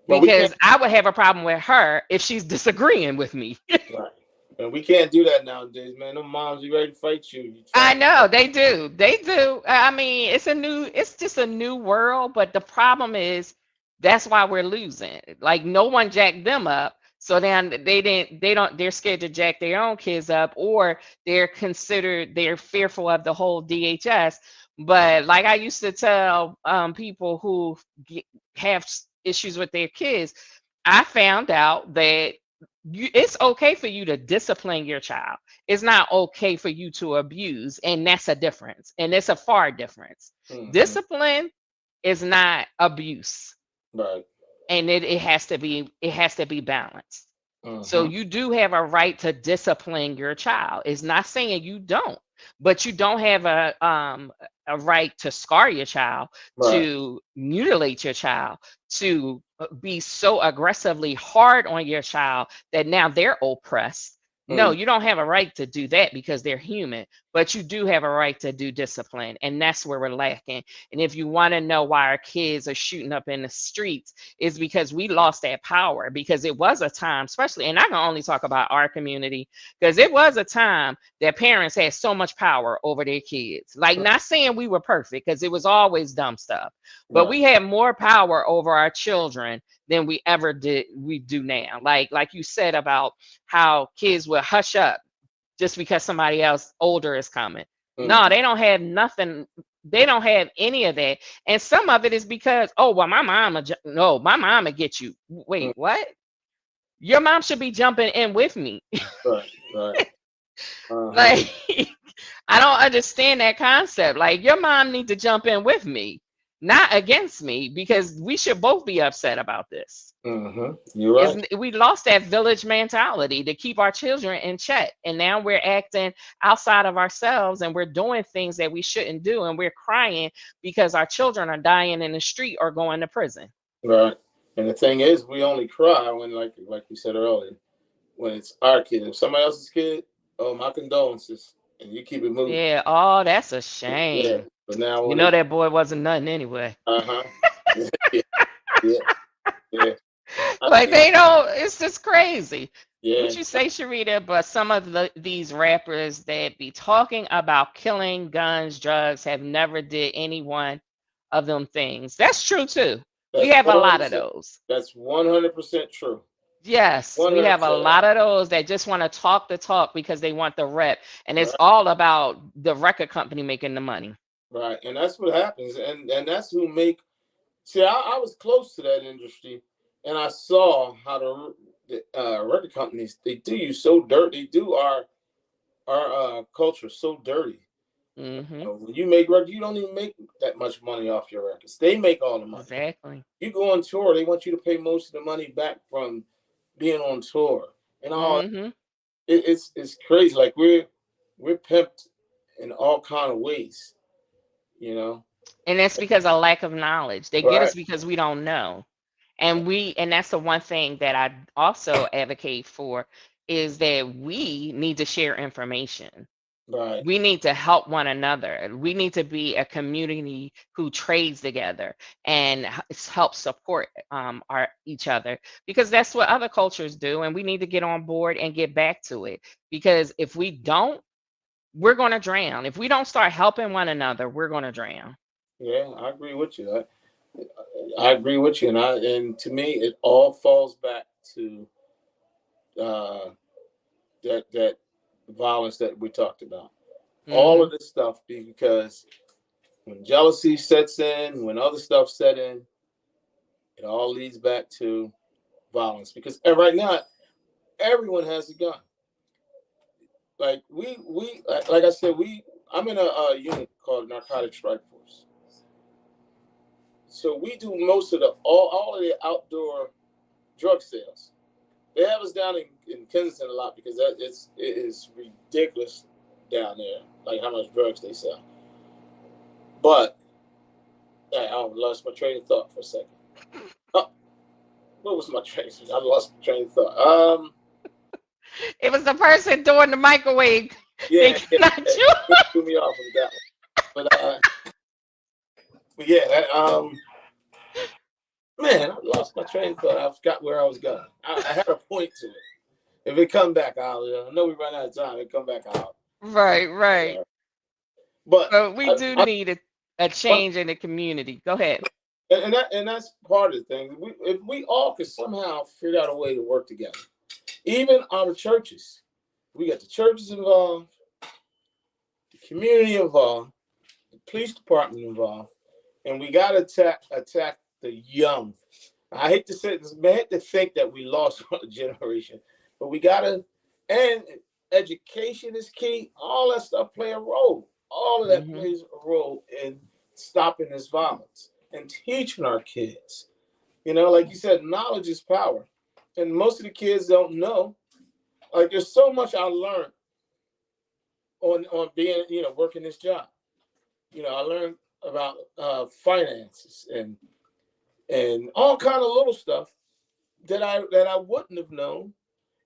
But we can't. Because I would have a problem with her if she's disagreeing with me. Right. And we can't do that nowadays, man. Them moms be ready to fight you. You I try. know they do. They do. I mean, it's just a new world. But the problem is, that's why we're losing. Like, no one jacked them up. So then they're scared to jack their own kids up, or they're fearful of the whole DHS. But like I used to tell people who have issues with their kids, I found out that it's okay for you to discipline your child. It's not okay for you to abuse, and that's a difference, and it's a far difference. Mm-hmm. Discipline is not abuse, Right. and it has to be balanced. So Mm-hmm. you do have a right to discipline your child. It's not saying you don't, but you don't have a right to scar your child, Right. to mutilate your child, to be so aggressively hard on your child that now they're oppressed. No, Mm. you don't have a right to do that, because they're human, but you do have a right to do discipline. And that's where we're lacking. And if you want to know why our kids are shooting up in the streets, is because we lost that power. Because it was a time, especially, and I can only talk about our community, because it was a time that parents had so much power over their kids. Like, not saying we were perfect, because it was always dumb stuff, but Right. we had more power over our children than we do now. Like you said about how kids will hush up just because somebody else older is coming. No, Mm-hmm. they don't have nothing. They don't have any of that. And some of it is because, oh, well, my mama, no, my mama get you. Wait, what? Your mom should be jumping in with me. Right. Right. Uh-huh. Like, I don't understand that concept. Like, your mom need to jump in with me, not against me, because we should both be upset about this. You're right. We lost that village mentality to keep our children in check. And now we're acting outside of ourselves and we're doing things that we shouldn't do. And we're crying because our children are dying in the street or going to prison. Right. And the thing is, we only cry when, like you said earlier, when it's our kid. If somebody else's kid, oh, my condolences, and you keep it moving. Yeah. Oh, that's a Yeah. shame. But now You when know, it's that boy wasn't nothing anyway. uh-huh. Yeah, yeah, yeah. I Like, mean, they don't, it's just crazy. yeah, What you say, Sharita? But some of these rappers that be talking about killing, guns, drugs have never did any one of them things. That's true too. We that's have a lot of 100%. those. That's 100% true. Yes, we have a 100%. lot of those that just want to talk the talk because they want the rep, and it's Right, all about the record company making the money. right, and that's what happens, and that's who make. See, I was close to that industry, and I saw how the record companies, they do you so dirty. They do our culture so dirty. Mm-hmm. When you make records, you don't even make that much money off your records. They make all the money. Exactly. You go on tour, they want you to pay most of the money back from being on tour, and all. Mm-hmm. It's crazy. Like we're pimped in all kind of ways. You know. And that's because of lack of knowledge. They get Right. us because we don't know. And that's the one thing that I also advocate for is that we need to share information. Right. We need to help one another. We need to be a community who trades together and help support our each other, because that's what other cultures do, and we need to get on board and get back to it. Because if we don't, we're going to drown. If we don't start helping one another, we're going to drown. Yeah, I agree with you. I agree with you, and to me, it all falls back to uh, that violence that we talked about. All Hmm. of this stuff because when jealousy sets in, when other stuff set in, it all leads back to violence. Because right now, everyone has a gun. Like like I said, I'm in a unit called Narcotic Strike Force. So we do most of all of the outdoor drug sales. They have us down in Kensington a lot because it is ridiculous down there, like how much drugs they sell. But I lost my train of thought for a second. Oh, what was my train? I lost my train of thought. It was the person doing the microwave Yeah, thinking yeah, not you. it threw me off with that one. But yeah, man, I lost my train of thought. I forgot where I was going. I had a point to it. If it come back, I know we run out of time. It come back out. Right, right. Uh, but But we do need a one, change in the community. Go ahead. and that's part of the thing. If we all could somehow figure out a way to work together, even our churches, we got the churches involved, the community involved, the police department involved, and we got to attack the young. I hate to say this, I hate to think that we lost a generation, but we got to, and education is key. All that stuff play a role. All of that Hmm. plays a role in stopping this violence and teaching our kids. Like you said, knowledge is power, and most of the kids don't know. Like there's so much I learned on being, working this job. I learned about finances and all kind of little stuff that I wouldn't have known.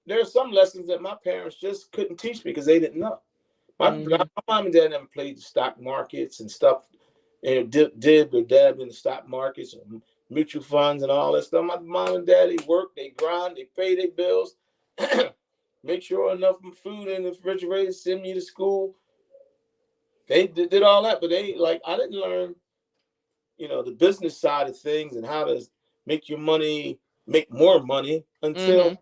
There are some lessons that my parents just couldn't teach me because they didn't know. My Hmm. mom and dad never played the stock markets and stuff, and did or dabbed in the stock markets and mutual funds and all that stuff. My mom and dad, they work, they grind, they pay their bills, make sure enough food in the refrigerator, send me to school. They did all that, but I didn't learn, the business side of things and how to make your money, make more money until, Hmm.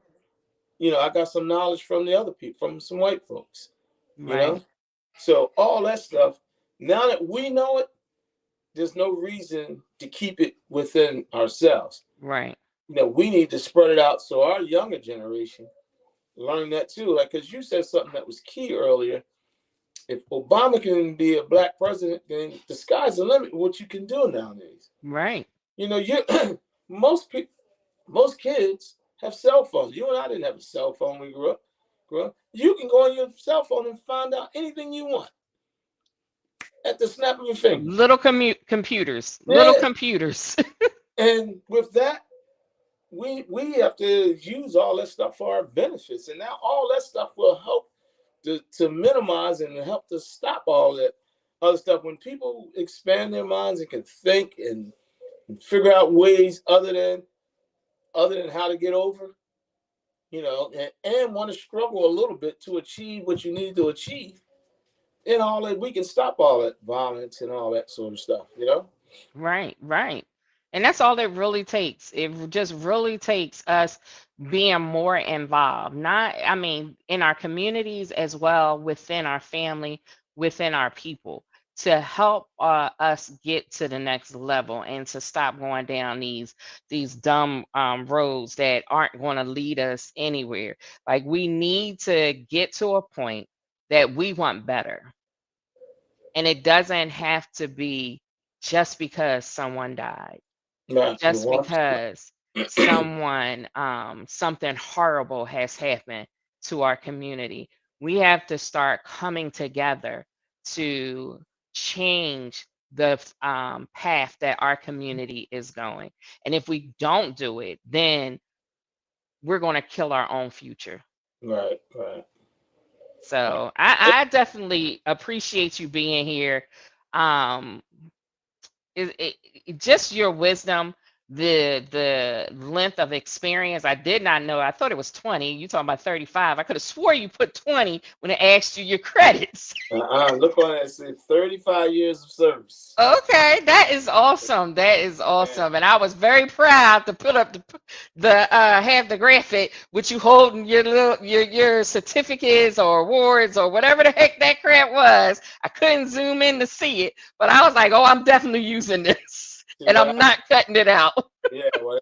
I got some knowledge from the other people, from some white folks, you Right, know? So all that stuff, now that we know it, there's no reason to keep it within ourselves. right. We need to spread it out so our younger generation learn that too. Like, because you said something that was key earlier. If Obama can be a black president, then the sky's the limit what you can do nowadays. Right. You most people. Most kids have cell phones. You and I didn't have a cell phone when we grew up. You can go on your cell phone and find out anything you want at the snap of your finger. Little computers, little Yeah. computers. And with that, we have to use all that stuff for our benefits. And now all that stuff will help to minimize and help to stop all that other stuff. When people expand their minds and can think and figure out ways other than how to get over, and want to struggle a little bit to achieve what you need to achieve, and all that, we can stop all that violence and all that sort of stuff. Right, right. And that's all it really takes. Just really takes us being more involved. Not, I mean, in our communities as well, within our family, within our people, to help us get to the next level and to stop going down these dumb roads that aren't going to lead us anywhere. Like we need to get to a point that we want better, and it doesn't have to be just because someone died, Right. just because someone something horrible has happened to our community. We have to start coming together to change the path that our community is going. And if we don't do it, then we're going to kill our own future. Right. Right. So I definitely appreciate you being here. Um, just your wisdom, the length of experience. I did not know. I thought it was 20. You talking about 35. I could have swore you put 20 when it asked you your credits. Look on that. Say 35 years of service. Okay, that is awesome. That is Yeah. awesome. And I was very proud to put up the have the graphic with you holding your little your certificates or awards or whatever the heck that crap was. I couldn't zoom in to see it, but I was like, "Oh, I'm definitely using this." See And what I'm not cutting it out. Yeah, well,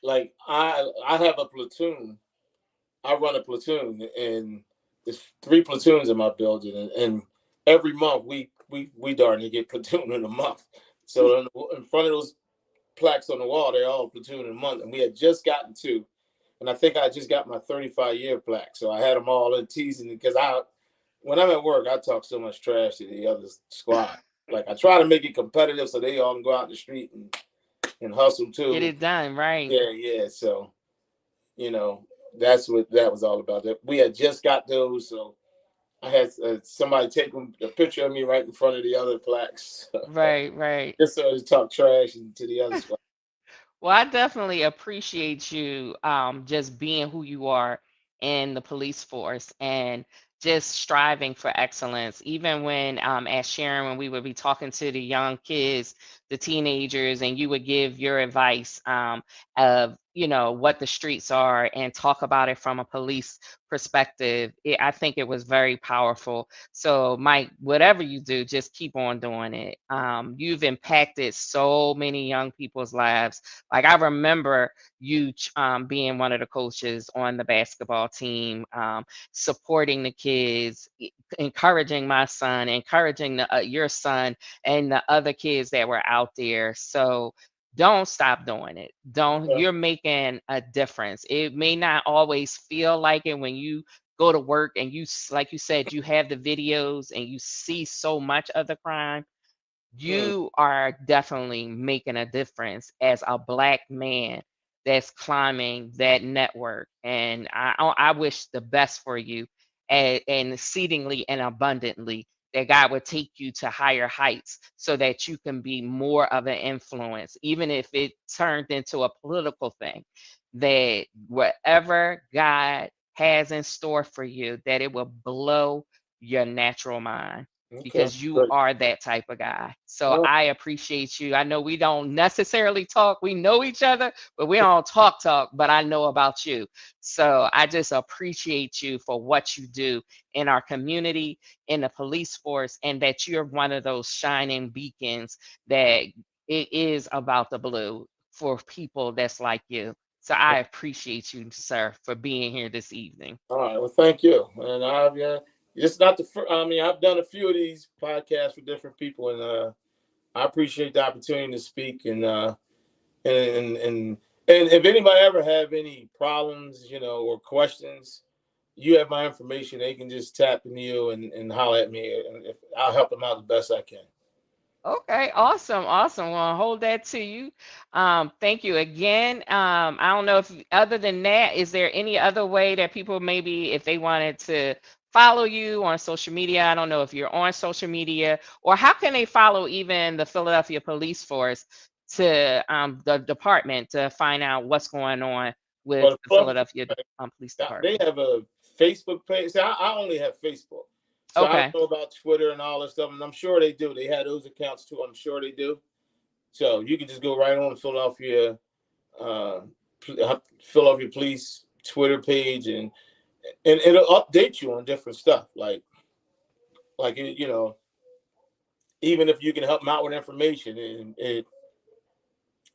like I have a platoon. I run a platoon, and there's 3 platoons in my building, and every month we darn near get platoon in a month. So in front of those plaques on the wall, they're all platoon in a month, and we had just gotten 2, and I think I just got my 35-year plaque. So I had them all in teasing because when I'm at work, I talk so much trash to the other squad. Like I try to make it competitive so they all can go out in the street and hustle Get too. it done, right? Yeah, yeah. So you know that's what that was all about. That we had just got those, so I had somebody take a picture of me right in front of the other plaques, Right, right. just so to talk trash to the other squad. Well, I definitely appreciate you just being who you are in the police force and just striving for excellence. Even when, as Sharon, when we would be talking to the young kids, the teenagers, and you would give your advice of, what the streets are and talk about it from a police perspective. I think it was very powerful. So, Mike, whatever you do, just keep on doing it. You've impacted so many young people's lives. Like I remember you being one of the coaches on the basketball team, supporting the kids, encouraging my son, encouraging your son and the other kids that were out there. So don't stop doing it. Don't, you're making a difference. It may not always feel like it when you go to work and like you said, you have the videos and you see so much of the crime. Mm, You are definitely making a difference as a black man that's climbing that network. And I wish the best for you, and exceedingly and abundantly, that God would take you to higher heights so that you can be more of an influence, even if it turned into a political thing, that whatever God has in store for you, that it will blow your natural mind, okay, because you great. are that type of guy. So Oh, I appreciate you. I know we don't necessarily talk. We know each other, but we don't talk, but I know about you. So I just appreciate you for what you do in our community, in the police force, and that you're one of those shining beacons that it is about the blue for people that's like you. So I appreciate you, sir, for being here this evening. all right. Well, thank you. And I've it's not the first. I mean, I've done a few of these podcasts for different people, and I appreciate the opportunity to speak and And if anybody ever have any problems, or questions, you have my information. They can just tap into you and holler at me, and I'll help them out the best I can. Okay, awesome, awesome. Well, I'll hold that to you. Thank you again. I don't know if other than that, is there any other way that people maybe if they wanted to follow you on social media? I don't know if you're on social media or how can they follow even the Philadelphia Police Force to the department to find out what's going on with But the Philadelphia Police they Department. have a Facebook page. See, I only have Facebook, so I don't Okay. know about Twitter and all that stuff. And I'm sure they do. They had those accounts too. I'm sure they do. So you can just go right on uh, Philadelphia Police Twitter page, and it'll update you on different stuff. Like even if you can help them out with information,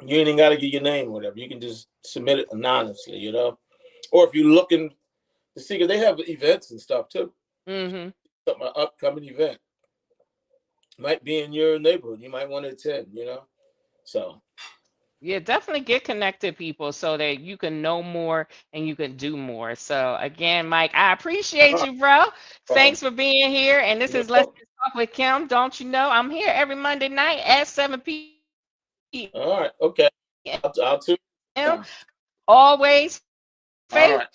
you ain't got to get your name or whatever. You can just submit it anonymously, Or if you're looking to see, because they have events and stuff too. Mm-hmm. Something, an upcoming event might be in your neighborhood. You might want to attend. So. Yeah, definitely get connected, people, so that you can know more and you can do more. So again, Mike, I appreciate All you, bro. right. Thanks for being here. And this No is Let's problem. Just Talk with Kim. Don't you know I'm here every Monday night at 7 p.m. All right. Okay. I'll tune in. Always faithful. All right.